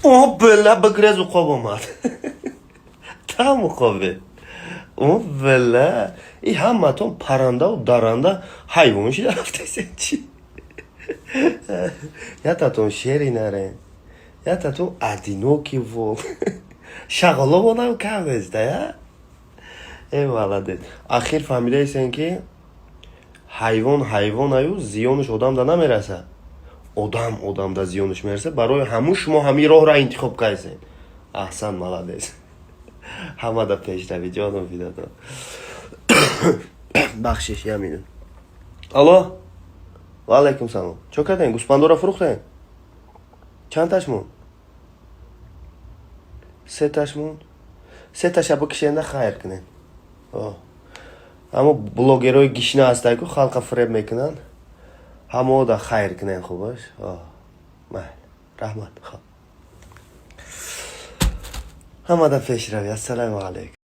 او بله بگرز و خواب اومد. تمام خوابه. او بله ای همتون پرنده و درنده حیوان شده رفته چی؟ یا تاتون شیری نره یا تاتون ادینوکی و شغالا بودم که وزده یا ای ولده اخیر فهمیده ایستن که حیوان هایو زیانش آدم دا نمیرسه آدم دا زیانش میرسه برای همون شما همین راه را انتخاب کردین احسن ملادیس همه دا پیش روی جانم ویدادا بخشش یمینون الو و علیکم سلام چو کردین گوسپندو را فروختین چند تاشمون 3 تاشمون 3 تاشا بکشین خیر کنین اما блогерой гишна ҳастаи ку халқа фреб мекунанд ҳамо да хайр кунен хубаш майли раҳмат ҳама да пеш равӣ ассалому алайкум